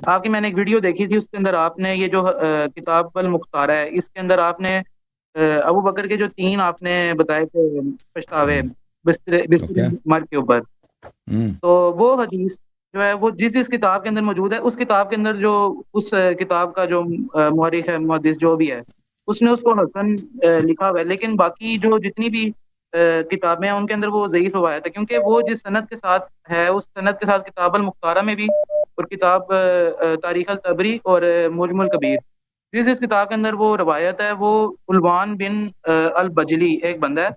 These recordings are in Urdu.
آپ کی میں نے ایک ویڈیو دیکھی تھی، اس کے اندر آپ نے یہ جو کتاب المختارہ ہے، اس کے اندر آپ نے ابو بکر کے جو 3 آپ نے بتائے تھے پچھتاوے بستر اوکے مرگ کے اوپر، ہوں تو وہ حدیث جو ہے وہ جس کتاب کے اندر موجود ہے، اس کتاب کے اندر جو اس کتاب کا جو مورخ ہے، محدث جو بھی ہے، اس نے اس کو حسن لکھا ہوا ہے، لیکن باقی جو جتنی بھی کتابیں ہیں ان کے اندر وہ ضعیف روایت ہے، کیونکہ وہ جس سند کے ساتھ ہے اس سند کے ساتھ کتاب المختارہ میں بھی اور کتاب تاریخ الطبری اور معجم الکبیر، جس کتاب کے اندر وہ روایت ہے، وہ علوان بن البجلی ایک بندہ ہے،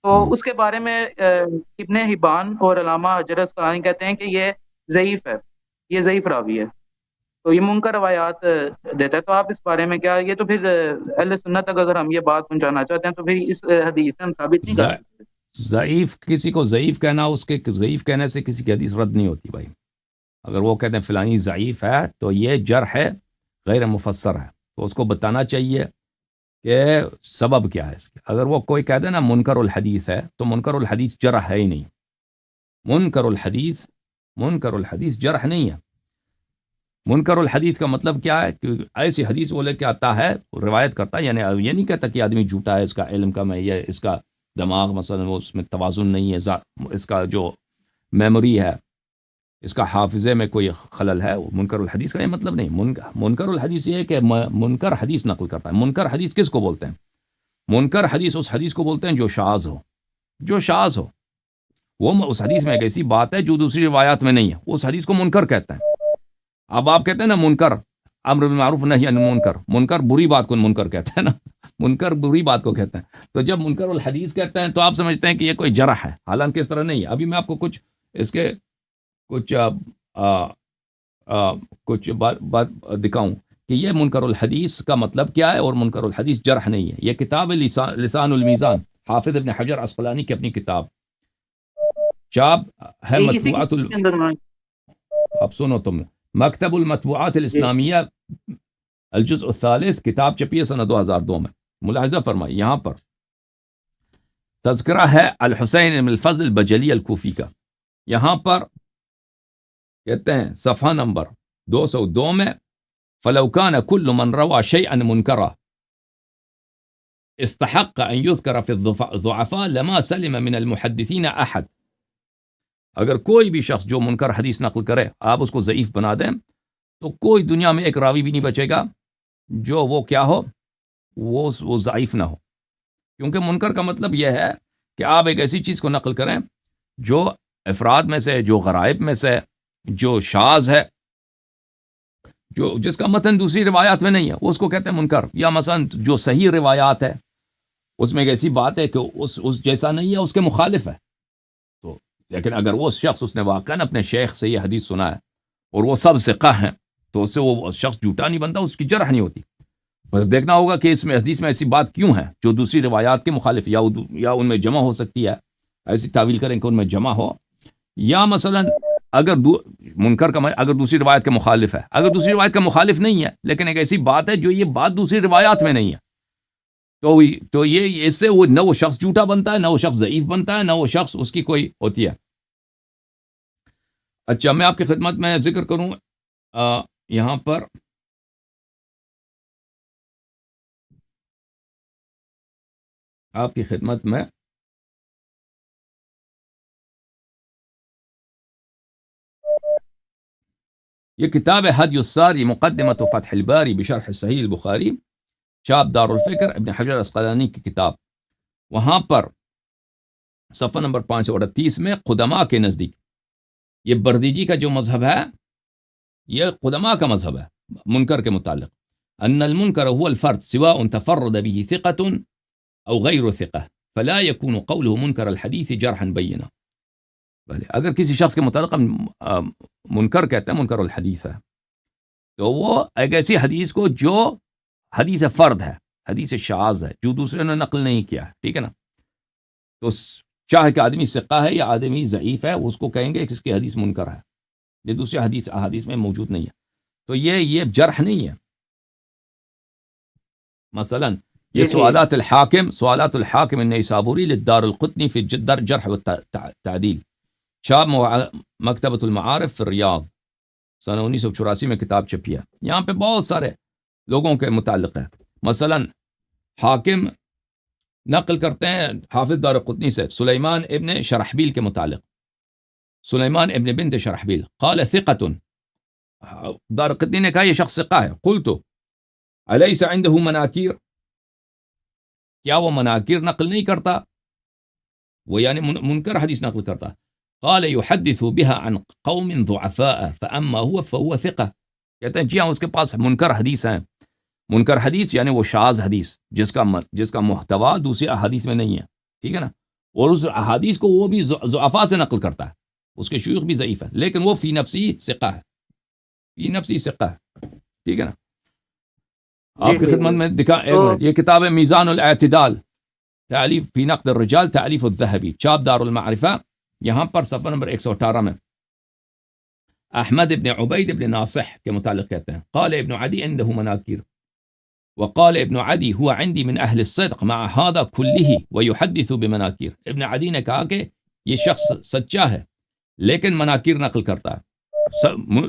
تو ہوں اس کے بارے میں ابن حبان اور علامہ حجر اسقلانی کہتے ہیں کہ یہ ضعیف ہے، یہ ضعیف راوی ہے، تو یہ منکر روایات دیتا ہے۔ تو آپ اس بارے میں کیا، یہ تو پھر اہل سنت تک اگر ہم یہ بات پہنچانا چاہتے ہیں تو پھر اس حدیث سے ہم ثابت نہیں کر سکتے۔ ضعیف کسی کو ضعیف کہنا، اس کے ضعیف کہنے سے کسی کی حدیث رد نہیں ہوتی بھائی۔ اگر وہ کہتے ہیں فلانی ضعیف ہے تو یہ جرح ہے، غیر مفسر ہے، تو اس کو بتانا چاہیے کہ سبب کیا ہے اس کے۔ اگر وہ کوئی کہہ دے نا منکر الحدیث ہے، تو منکر الحدیث جرح ہے ہی نہیں۔ منکر الحدیث جرح نہیں ہے۔ منکر الحدیث کا مطلب کیا ہے کہ ایسی حدیث وہ لے کے آتا ہے، روایت کرتا ہے، یعنی یہ نہیں کہتا کہ آدمی جھوٹا ہے، اس کا علم کم ہے، یہ اس کا دماغ مثلا وہ اس میں توازن نہیں ہے، اس کا جو میموری ہے، اس کا حافظے میں کوئی خلل ہے، وہ منکر الحدیث کا یہ مطلب نہیں۔ منکر الحدیث یہ ہے کہ منکر حدیث نقل کرتا ہے۔ منکر حدیث کس کو بولتے ہیں؟ منکر حدیث اس حدیث کو بولتے ہیں جو شاذ ہو، جو شاذ ہو، وہ اس حدیث میں ایک ایسی بات ہے جو دوسری روایات میں نہیں ہے، اس حدیث کو منکر کہتے ہیں۔ اب آپ کہتے ہیں نا منکر، امر بالمعروف نہی عن المنکر، منکر بری بات کو منکر کہتے ہیں نا، منکر بری بات کو کہتے ہیں، تو جب منکر الحدیث کہتے ہیں تو آپ سمجھتے ہیں کہ یہ کوئی جرح ہے، حالانکہ اس طرح نہیں ہے۔ ابھی میں آپ کو کچھ اس کے کچھ کچھ بات دکھاؤں کہ یہ منکر الحدیث کا مطلب کیا ہے، اور منکر الحدیث جرح نہیں ہے۔ یہ کتاب لسان المیزان، حافظ ابن حجر عسقلانی کی اپنی کتاب، چاپ ہے یہ اسی مطبوعات کے اندر اب سنو تم، مکتب المطبوعات الاسلامیہ الجزء الثالث، کتاب چھپی ہے سنہ 2002 میں۔ ملاحظہ فرمائی، یہاں پر تذکرہ ہے الحسین بن الفضل البجلی الکوفی کا، یہاں پر کہتے ہیں صفحہ نمبر 202 میں، فَلَوْ كَانَ كُلُّ مَنْ رَوَى شَيْئًا مُنْكَرًا استحق أن يذكر في الضعفاء لما سلم من المحدثين أحد۔ اگر کوئی بھی شخص جو منکر حدیث نقل کرے آپ اس کو ضعیف بنا دیں تو کوئی دنیا میں ایک راوی بھی نہیں بچے گا جو وہ کیا ہو، وہ ضعیف نہ ہو، کیونکہ منکر کا مطلب یہ ہے کہ آپ ایک ایسی چیز کو نقل کریں جو افراد میں سے، جو غرائب میں سے، جو شاذ ہے، جو جس کا متن دوسری روایات میں نہیں ہے، اس کو کہتے ہیں منکر۔ یا مثلا جو صحیح روایات ہے اس میں ایک ایسی بات ہے کہ اس جیسا نہیں ہے، اس کے مخالف ہے، تو لیکن اگر وہ شخص اس نے واقعاً اپنے شیخ سے یہ حدیث سنا ہے اور وہ سب ثقہ ہیں تو اس سے وہ شخص جھوٹا نہیں بنتا، اس کی جرح نہیں ہوتی۔ پر دیکھنا ہوگا کہ اس میں حدیث میں ایسی بات کیوں ہے جو دوسری روایات کے مخالف، یا ان میں جمع ہو سکتی ہے، ایسی تعویل کریں کہ ان میں جمع ہو، یا مثلا اگر منکر کا اگر دوسری روایت کے مخالف ہے، اگر دوسری روایت کا مخالف نہیں ہے لیکن ایک ایسی بات ہے جو یہ بات دوسری روایات میں نہیں ہے، تو یہ اس سے وہ نہ وہ شخص جھوٹا بنتا ہے، نہ وہ شخص ضعیف بنتا ہے، نہ وہ شخص اس کی کوئی ہوتی ہے۔ اچھا، میں آپ کی خدمت میں ذکر کروں یہاں پر آپ کی خدمت میں یہ کتاب ہے ہدی الساری مقدمۃ فتح الباری بشرح صحیح البخاری، چاپ دار الفکر ابن حجر عسقلانی کی کتاب، وہاں پر صفحہ نمبر 538 میں قدماء کے نزدیک یہ بردیجی کا جو مذہب ہے یہ قدماء کا مذہب ہے منکر کے متعلق، ان المنکر هو الفرد سواء تفرد به ثقة او غیر ثقة فلا يكون قوله منکر الحدیث جرحا بینا۔ اگر کسی شخص کے متعلق منکر کہتے ہیں، منکر الحدیث ہے، تو وہ ایک ایسی حدیث کو جو حدیث فرد ہے، حدیث شاذ ہے، جو دوسرے نے نقل نہیں کیا ہے، ٹھیک ہے نا، تو چاہے کہ آدمی ثقہ ہے یا آدمی ضعیف ہے، اس کو کہیں گے کہ اس کی حدیث منکر ہے، یہ دوسری حدیث میں موجود نہیں ہے، تو یہ جرح نہیں ہے۔ مثلا یہ سوالات الحاکم النیسابوری للدار القطنی فی جرح والتعدیل، شاب مکتبۃ المعارف فی الریاض، سنہ 1984 میں کتاب چھپی ہے. یہاں پہ بہت سارے لوگوں کے متعلق ہے. مثلا حاکم نقل کرتے ہیں حافظ دارقطنی سے سلیمان ابن شرحبیل کے متعلق، سلیمان ابن بنت شرحبیل قال ثقۃ، دارقطنی نے کہا یہ شخص ثقہ ہے. قلت الیس عنده مناکیر، کیا وہ مناکیر نقل نہیں کرتا، وہ یعنی منکر حدیث نقل کرتا. قال يحدث بها عن قوم ضعفاء فاما هو فهو ثقہ، کہتے ہیں جی ہاں اس کے پاس منکر حدیث ہیں. منکر حدیث یعنی وہ شاذ حدیث جس کا محتوا دوسری احادیث میں نہیں ہے، ٹھیک ہے نا، اور اس احادیث کو وہ بھی ضعفاء سے نقل کرتا ہے، اس کے شیوخ بھی ضعیف ہے، لیکن وہ فی نفسی ثقہ ہے، فی نفسی ثقہ ہے، ٹھیک ہے نا. آپ کی خدمت میں دکھا ایک منٹ، یہ کتاب ہے میزان الاعتدال تعلیف فی نقد الرجال تعلیف الذہبی، چاپ دار المعرفہ، یہاں پر صفحہ نمبر 118 میں احمد ابن عبید ابن ناصح کے متعلق کہتے ہیں قال ابن عدی عنده مناکیر وقال ابن عدی هو عندي من اہل الصدق مع هذا كله ويحدث بمناکیر. ابن عدی نے کہا کہ یہ شخص سچا ہے لیکن مناکیر نقل کرتا ہے،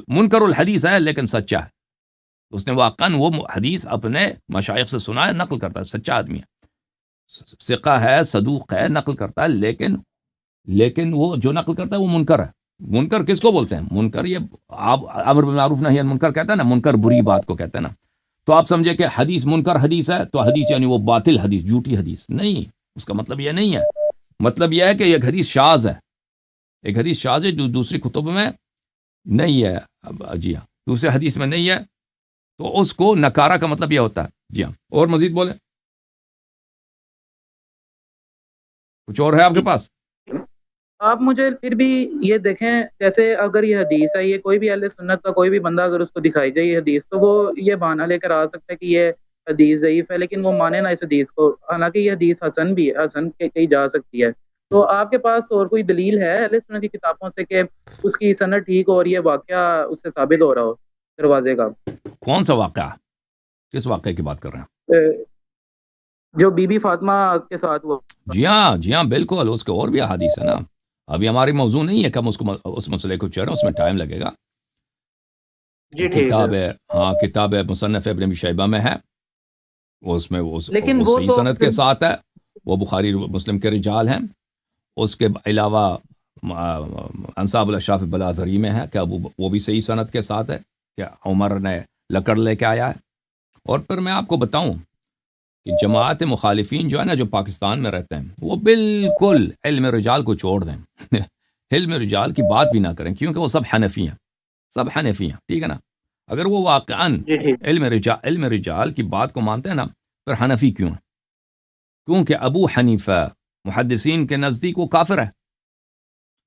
منکر الحدیث ہے لیکن سچا ہے، اس نے واقعاً وہ حدیث اپنے مشائخ سے سنا ہے، نقل کرتا ہے، سچا آدمی ہے، ثقہ ہے، صدوق ہے، نقل کرتا ہے، لیکن وہ جو نقل کرتا ہے وہ منکر ہے. منکر کس کو بولتے ہیں؟ منکر یہ آپ امر بالمعروف نہی عن المنکر کہتا ہے نا، منکر بری بات کو کہتے ہیں نا. تو آپ سمجھے کہ حدیث منکر حدیث ہے تو حدیث یعنی وہ باطل حدیث، جھوٹی حدیث نہیں، اس کا مطلب یہ نہیں ہے. مطلب یہ ہے کہ ایک حدیث شاذ ہے، ایک حدیث شاذ ہے جو دوسری کتب میں نہیں ہے. جی ہاں، دوسرے حدیث میں نہیں ہے تو اس کو نکارہ کا مطلب یہ ہوتا ہے. جی ہاں، اور مزید بولیں، کچھ اور ہے آپ کے پاس؟ آپ مجھے پھر بھی یہ دیکھیں، جیسے اگر یہ حدیث ہے، یہ کوئی بھی اہل سنت کا کوئی بھی بندہ اگر اس کو دکھائی جائے یہ حدیث، تو وہ یہ بہانہ لے کر آ سکتا ہے کہ یہ حدیث ضعیف ہے، لیکن وہ مانے نہ اس حدیث کو، حالانکہ یہ حدیث حسن بھی ہے، حسن کہی جا سکتی ہے. تو آپ کے پاس اور کوئی دلیل ہے اہل سنت کی کتابوں سے کہ اس کی سند ٹھیک ہو اور یہ واقعہ اس سے ثابت ہو رہا ہو دروازے کا؟ کون سا واقعہ؟ کس واقعے کی بات کر رہے ہیں؟ جو بی بی فاطمہ کے ساتھ ہوا. جی ہاں بالکل، اس کے اور بھی احادیث ہے نا. ابھی ہماری موضوع نہیں ہے کہ ہم اس مسئلے کو چڑھیں، اس میں ٹائم لگے گا. جی ٹھیک ہے. ہاں کتاب مصنف ابن ابی شیبہ میں ہے، اس میں وہ لیکن وہ صحیح سند کے ساتھ ہے، وہ بخاری مسلم کے رجال ہیں. اس کے علاوہ انصاب الاشراف بلازری میں ہے کہ وہ بھی صحیح سند کے ساتھ ہے کہ عمر نے لکڑ لے کے آیا ہے. اور پھر میں آپ کو بتاؤں کہ جماعت مخالفین جو ہے نا، جو پاکستان میں رہتے ہیں، وہ بالکل علم رجال کو چھوڑ دیں علم رجال کی بات بھی نہ کریں، کیونکہ وہ سب حنفی ہیں، ٹھیک ہے نا. اگر وہ واقعاً علم رجال کی بات کو مانتے ہیں نا، پھر حنفی کیوں ہیں؟ کیونکہ ابو حنیفہ محدثین کے نزدیک وہ کافر ہے،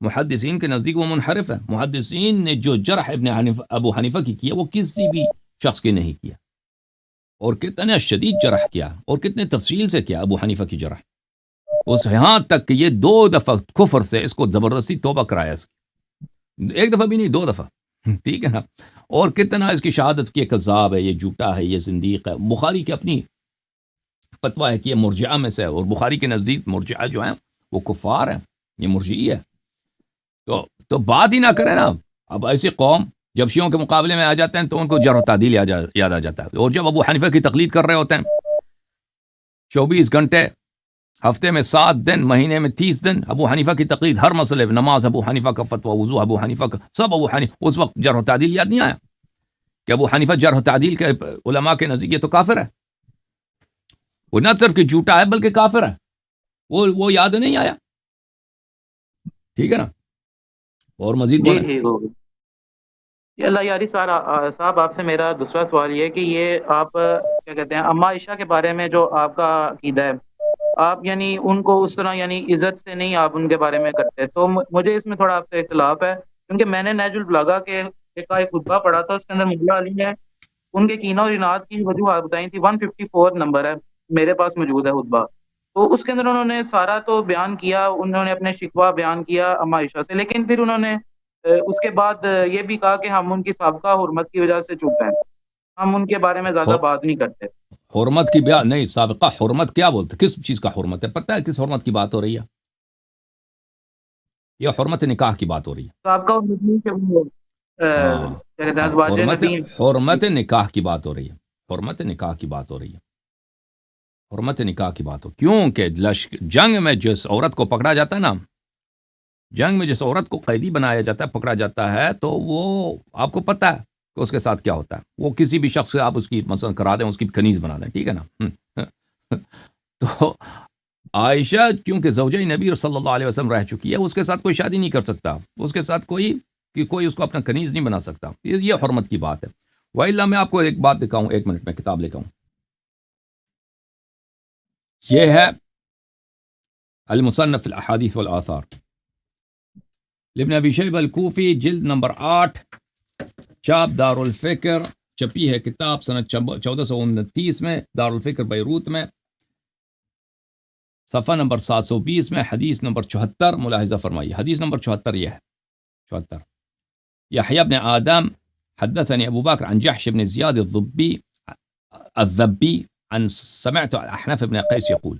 محدثین کے نزدیک وہ منحرف ہے. محدثین نے جو جرح ابو حنیفہ کی کیا وہ کسی بھی شخص کی نہیں کیا، اور کتنے شدید جرح کیا اور کتنے تفصیل سے کیا ابو حنیفہ کی جرح، اس یہاں تک کہ یہ 2 دفعہ کفر سے اس کو زبردستی توبہ کرایا، ایک دفعہ بھی نہیں، 2 دفعہ، ٹھیک ہے نا. اور کتنا اس کی شہادت کی کذاب ہے، یہ جھوٹا ہے، یہ زندیق ہے. بخاری کی اپنی فتویٰ ہے کہ یہ مرجعہ میں سے ہے، اور بخاری کے نزدیک مرجعہ جو ہیں وہ کفار ہیں، یہ مرجعی ہے. تو بات ہی نہ کریں نا. اب ایسی قوم جب شیعوں کے مقابلے میں آ جاتے ہیں تو ان کو جرح و تعدیل یاد آ جاتا ہے. اور جب ابو حنیفہ کی تقلید کر رہے ہوتے ہیں 24 گھنٹے ہفتے میں 7 دن، مہینے میں 30 دن ابو حنیفہ کی تقلید، ہر مسئلے میں، نماز ابو حنیفہ کا فتویٰ، وضو ابو حنیفہ کا، سب ابو حنیفہ. اس وقت جرح و تعدیل یاد نہیں آیا کہ ابو حنیفہ جرح و تعدیل کے علماء کے نزدیک یہ تو کافر ہے، وہ نہ صرف کہ جھوٹا ہے بلکہ کافر ہے، وہ یاد نہیں آیا، ٹھیک ہے نا. اور مزید بولیں. ٹھیک ہوگا. اللہ یاری صاحب، آپ سے میرا دوسرا سوال یہ کہ یہ آپ کیا کہتے ہیں اما عائشہ کے بارے میں جو آپ کا عقیدہ ہے، آپ یعنی ان کو اس طرح یعنی عزت سے نہیں آپ ان کے بارے میں کرتے، تو مجھے اس میں تھوڑا آپ سے اختلاف ہے، کیونکہ میں نے نہج البلاغہ کے ایک خطبہ پڑھا تھا، اس کے اندر مولا علی نے ان کے کینہ اور اناد کی وجوہات بتائی تھی. 154 نمبر ہے، میرے پاس موجود ہے خطبہ. تو اس کے اندر انہوں نے سارا تو بیان کیا، انہوں نے اپنے شکوہ بیان کیا اما عائشہ سے، لیکن پھر انہوں نے اس کے بعد یہ بھی کہا کہ ہم ان کی سابقہ حرمت کی وجہ سے چپ ہیں، ہم ان کے بارے میں زیادہ بات نہیں کرتے. حرمت کی بیان نہیں، سابقہ حرمت کیا بولتے؟ کس چیز کا حرمت ہے؟ پتہ ہے کس حرمت کی بات ہو رہی ہے؟ یہ حرمت نکاح کی بات ہو رہی ہے. سابقہ حرمت نہیں کہ وہ ہاں کیا کہتے ہیں، ہاں، ازواج حرمت نبی. حرمت نکاح کی بات ہو رہی ہے، حرمت نکاح کی بات ہو رہی ہے، حرمت نکاح کی بات ہو، کیونکہ جنگ میں جس عورت کو پکڑا جاتا ہے نا، جنگ میں جس عورت کو قیدی بنایا جاتا ہے، پکڑا جاتا ہے، تو وہ آپ کو پتہ ہے کہ اس کے ساتھ کیا ہوتا ہے، وہ کسی بھی شخص سے آپ اس کی مثلا کرا دیں، اس کی کنیز بنا دیں، ٹھیک ہے نا. تو عائشہ کیونکہ زوجہ نبی صلی اللہ علیہ وسلم رہ چکی ہے، اس کے ساتھ کوئی شادی نہیں کر سکتا، اس کے ساتھ کوئی اس کو اپنا کنیز نہیں بنا سکتا، یہ حرمت کی بات ہے. وَإِلَّا میں آپ کو ایک بات دکھاؤں، ایک منٹ میں کتاب لے کے آؤں. یہ ہے المصنف الاحادیث والآثار لابن ابی شیبہ الکوفی، جلد نمبر 8، چاپ دار الفکر، چھپی ہے کتاب سنہ 1429 میں، دار الفکر بیروت میں، صفحہ نمبر 720 میں، حدیث نمبر 74. ملاحظہ فرمائیے، حدیث نمبر 74 یہ ہے. 74. یحییٰ بن آدم حدثني ابو بکر عن جحش بن زیاد الذبی عن سمعت احنف بن قیس يقول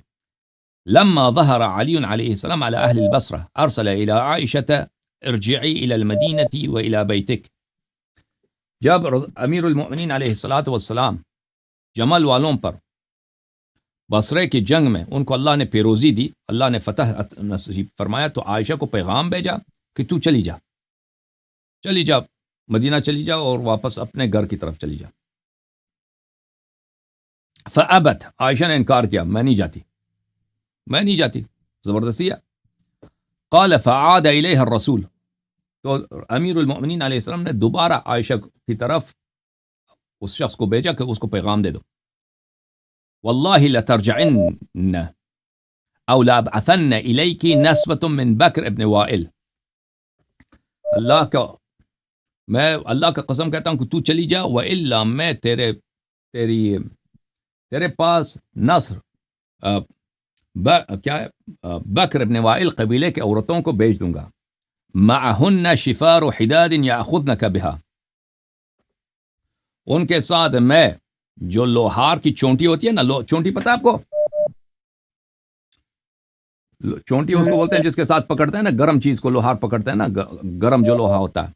لما ظهر علي عليه السلام على أهل البصرة أرسل إلى عائشة ارجعي إلى المدينة وإلى بيتك. جب امیر المؤمنین علیہ الصلاۃ والسلام جمل والوں پر بصرے کی جنگ میں ان کو اللہ نے پیروزی دی، اللہ نے فتح نصیب فرمایا، تو عائشہ کو پیغام بھیجا کہ تو چلی جا مدینہ چلی جا اور واپس اپنے گھر کی طرف چلی جا. فابت، عائشہ نے انکار کیا، میں نہیں جاتی، زبردستی ہے. قال فعاد الیہ الرسول، تو امیر المؤمنین علیہ السلام نے دوبارہ عائشہ کی طرف اس شخص کو بھیجا کہ اس کو پیغام دے دو. واللہ لترجعن او لابعثن الیک نسوة من بکر ابن وائل، میں اللہ کا قسم کہتا ہوں کہ تو چلی جا، والا میں تیرے پاس نصر بکر ابن وائل قبیلے کے عورتوں کو بھیج دوں گا، معہن شفار حداد یاخذنک بها، ان کے ساتھ میں جو لوہار کی چونٹی ہوتی ہے نا، چونٹی پتہ آپ کو، چونٹی اس کو بولتے ہیں جس کے ساتھ پکڑتے ہیں نا گرم چیز کو، لوہار پکڑتے ہیں نا، گرم جو لوہا ہوتا ہے،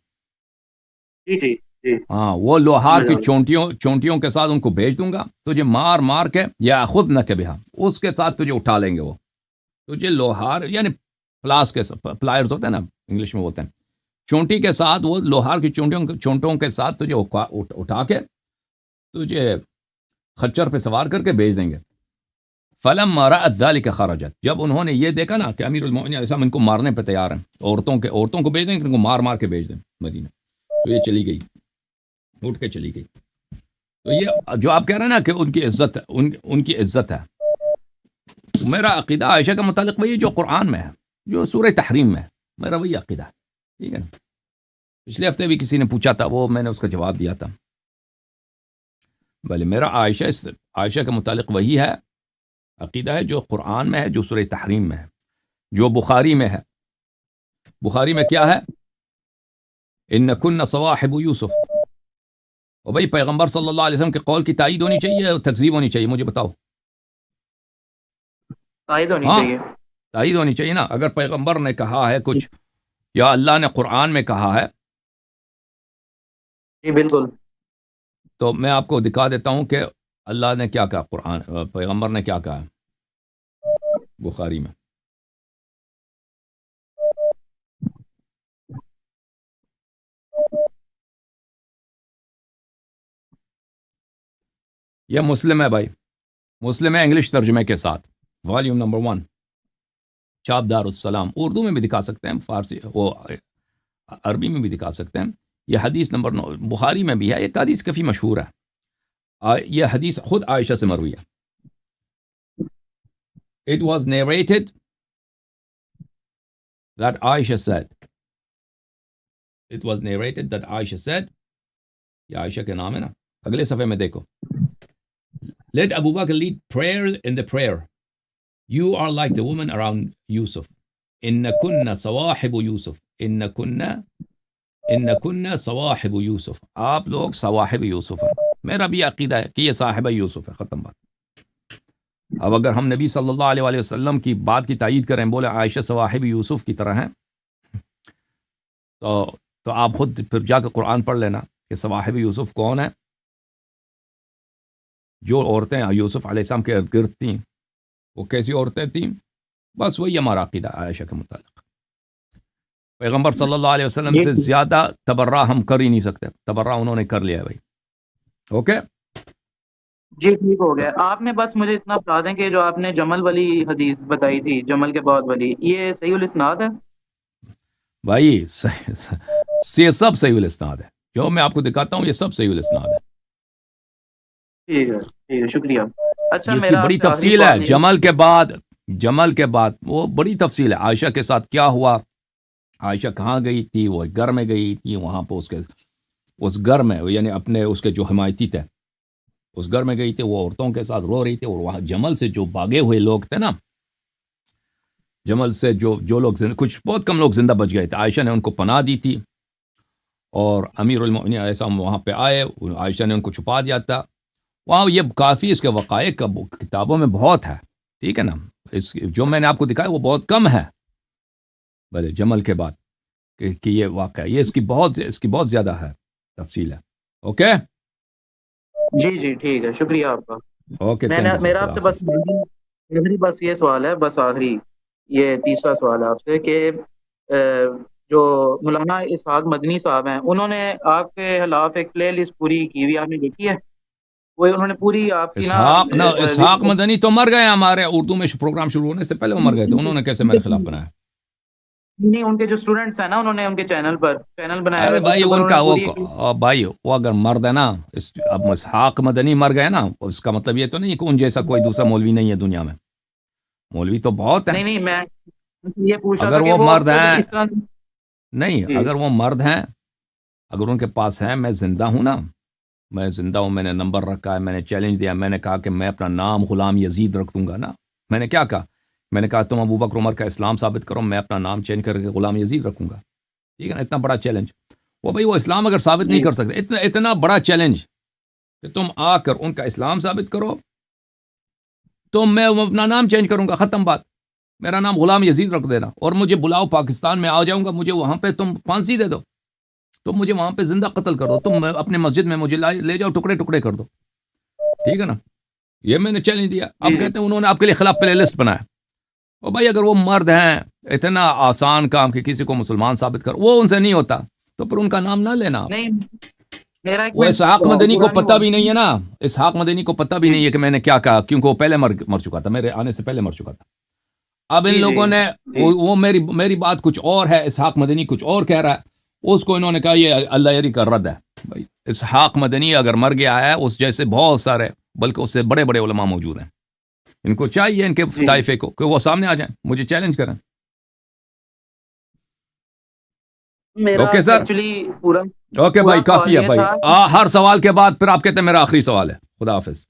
جی. ہاں، وہ لوہار کی چونٹیوں کے ساتھ ان کو بھیج دوں گا، تجھے مار کے یا خود نہ کبھی، اس کے ساتھ تجھے اٹھا لیں گے، وہ تجھے لوہار یعنی پلائرز ہوتے ہیں نا، انگلش میں بولتے ہیں، چونٹی کے ساتھ، وہ لوہار کی چونٹوں کے ساتھ تجھے اٹھا کے تجھے خچر پہ سوار کر کے بھیج دیں گے. فلما رأت ذلك خرجت، جب انہوں نے یہ دیکھا نا کہ امیر المؤمنین علیہ السلام ان کو مارنے پہ تیار ہیں، عورتوں کو بھیج دیں، ان کو مار کے بھیج دیں مدینہ، تو یہ چلی گئی، اٹھ کے چلی گئی. تو یہ جو آپ کہہ رہے ہیں نا کہ ان کی عزت ان کی عزت ہے، میرا عقیدہ عائشہ کا متعلق وہی جو قرآن میں ہے، جو سورہ تحریم میں ہے، میرا وہی عقیدہ ہے، ٹھیک ہے نا. پچھلے ہفتے بھی کسی نے پوچھا تھا، وہ میں نے اس کا جواب دیا تھا. بھلے میرا عائشہ کے متعلق وہی ہے عقیدہ ہے جو قرآن میں ہے، جو سورہ تحریم میں ہے، جو بخاری میں ہے. بخاری میں کیا ہے؟ انکن صواحب یوسف. اور بھائی پیغمبر صلی اللہ علیہ وسلم کے قول کی تائید ہونی چاہیے اور تکذیب ہونی چاہیے، مجھے بتاؤ. تائید ہونی ہاں، چاہیے. تائید ہونی چاہیے نا. اگر پیغمبر نے کہا ہے کچھ یا اللہ نے قرآن میں کہا ہے، جی بالکل. تو میں آپ کو دکھا دیتا ہوں کہ اللہ نے کیا کہا، قرآن پیغمبر نے کیا کہا بخاری میں. یہ مسلم ہے بھائی، مسلم ہے انگلش ترجمے کے ساتھ، والیوم نمبر 1، چاپ دار السلام. اردو میں بھی دکھا سکتے ہیں، فارسی وہ عربی میں بھی دکھا سکتے ہیں. یہ حدیث نمبر 9 بخاری میں بھی ہے، ایک حدیث کافی مشہور ہے. یہ حدیث خود عائشہ سے مروی ہے. It was narrated that Aisha said. It was narrated that Aisha said. یہ عائشہ کے نام ہے نا. اگلے صفحے میں دیکھو. Let Abu Bakr lead prayer in the prayer. You are like the woman around Yusuf. إنكن صواحب يوسف. إنكن صواحب يوسف. آپ لوگ صواحب یوسف ہیں. میرا بھی عقیدہ ہے کہ یہ صاحبہ یوسف ہے، ختم بات. اب اگر ہم نبی صلی اللہ علیہ وآلہ وسلم کی بات کی تائید کریں، بولے عائشہ صواحب یوسف کی طرح ہیں، تو آپ خود پھر جا کے قرآن پڑھ لینا کہ صواحب یوسف کون ہے. جو عورتیں یوسف علیہ السلام کے ارد گرد تھیں وہ کیسی عورتیں تھیں. بس وہی ہمارا عقیدہ عائشہ کے متعلق. پیغمبر صلی اللہ علیہ وسلم سے زیادہ تبرہ ہم کر ہی نہیں سکتے. تبرہ انہوں نے کر لیا ہے بھائی. اوکے جی ٹھیک ہو گیا. آپ نے بس مجھے اتنا بتا دیں کہ جو آپ نے جمل والی حدیث بتائی تھی، جمل کے بعد والی، یہ صحیح الاسناد ہے؟ بھائی یہ سب صحیح الاسناد ہے. جو میں آپ کو دکھاتا ہوں یہ سب صحیح الاسناد ہے. ٹھیک ہے ٹھیک ہے، شکریہ. اچھا اس کی میرا آپ بڑی سے آخری تفصیل ہے. سوال یہ جمل کے بعد وہ بڑی تفصیل ہے. عائشہ کے ساتھ کیا ہوا، عائشہ کہاں گئی تھی، وہ گھر میں گئی تھی، وہاں پہ اس گھر میں یعنی اپنے اس کے جو حمایتی تھے اس گھر میں گئی تھی، وہ عورتوں کے ساتھ رو رہی تھی. اور وہاں جمل سے جو بھاگے ہوئے لوگ تھے نا، جمل سے جو لوگ کچھ بہت کم لوگ زندہ بچ گئے تھے، عائشہ نے ان کو پناہ دی تھی. اور امیر المؤمنین علیہ السلام وہاں پہ آئے، عائشہ نے ان کو چھپا دیا تھا. وہاں یہ کافی اس کے وقائع کا کتابوں میں بہت ہے. ٹھیک ہے نا، جو میں نے آپ کو دکھایا وہ بہت کم ہے بھلے جمل کے بعد کہ یہ واقعہ یہ اس کی بہت زیادہ ہے تفصیل ہے. اوکے جی جی ٹھیک ہے، شکریہ آپ کا. Okay thank you sir. میرا آپ سے بس بس یہ سوال ہے، بس آخری یہ تیسرا سوال ہے آپ سے کہ جو مولانا اسحاق مدنی صاحب ہیں، انہوں نے آپ کے خلاف ایک پلے لسٹ پوری کی ہوئی، آپ نے دیکھی ہے؟ وہ انہوں نے پوری آپ کی اسحاق مدنی تو مر گئے ہمارے اردو میں پروگرام شروع ہونے سے پہلے وہ مر گئے تھے. انہوں نے کیسے میرے خلاف بنایا؟ نہیں، ان کے جو اسٹوڈنٹس ہیں نا، انہوں نے ان کے چینل بنایا ارے ہوا ہے، بھائی اس کے اوپر ان کا انہوں نے پوری بھائی وہ اگر مرد ہے نا، اب اسحاق مدنی مر گئے نا، اس کا مطلب یہ تو نہیں کہ ان جیسا کوئی دوسرا مولوی نہیں ہے دنیا میں. مولوی تو بہت ہیں. نہیں میں یہ پوچھ رہا اگر تھا کہ وہ وہ مرد ہیں اس طرح نہیں، جی اگر وہ مرد ہیں، اگر ان کے پاس ہیں، میں زندہ ہوں نا، میں زندہ ہوں، میں نے نمبر رکھا ہے، میں نے چیلنج دیا، میں نے کہا کہ میں اپنا نام غلام یزید رکھ دوں گا نا. میں نے کیا کہا؟ میں نے کہا تم ابو بکر عمر کا اسلام ثابت کرو، میں اپنا نام چینج کر کے غلام یزید رکھوں گا. ٹھیک ہے نا، اتنا بڑا چیلنج. وہ بھائی وہ اسلام اگر ثابت نہیں جی کر سکتے، اتنا بڑا چیلنج کہ تم آ کر ان کا اسلام ثابت کرو تو میں اپنا نام چینج کروں گا. ختم بات. میرا نام غلام یزید رکھ دینا اور مجھے بلاؤ، پاکستان میں آ جاؤں گا، مجھے وہاں پہ تم پھانسی دے دو، تم مجھے وہاں پہ زندہ قتل کر دو، تم اپنے مسجد میں مجھے لے جاؤ، ٹکڑے ٹکڑے کر دو. ٹھیک ہے نا، یہ میں نے چیلنج دیا. اب جی کہتے ہیں انہوں نے آپ کے لیے خلاف پلے لسٹ بنایا. اور بھائی اگر وہ مرد ہیں، اتنا آسان کام کہ کسی کو مسلمان ثابت کر، وہ ان سے نہیں ہوتا تو پھر ان کا نام نہ لینا. نہیں، میرا ایک وہ منٹ اسحاق مدنی کو پورا نہیں پتہ ہوا. بھی نہیں ہے نا، اسحاق مدنی کو پتہ بھی جی نہیں ہے کہ میں نے کیا کہا، کیونکہ وہ پہلے مر چکا تھا، میرے آنے سے پہلے مر چکا تھا. اب ان جی لوگوں نے جی وہ میری بات کچھ اور ہے، اسحاق مدنی کچھ اور کہہ رہا ہے، اس کو انہوں نے کہا یہ اللہ یری کا رد ہے. بھائی اسحاق مدنی اگر مر گیا ہے، اس جیسے بہت سارے بلکہ اس سے بڑے بڑے علماء موجود ہیں. ان کو چاہیے ان کے جی طائفے کو کہ وہ سامنے آ جائیں، مجھے چیلنج کریں. میرا اوکے سر، ایکچولی پورا اوکے پورا بھائی سوال کافی ہے یہ بھائی. تھا. ہر سوال کے بعد پھر آپ کہتے ہیں میرا آخری سوال ہے. خدا حافظ.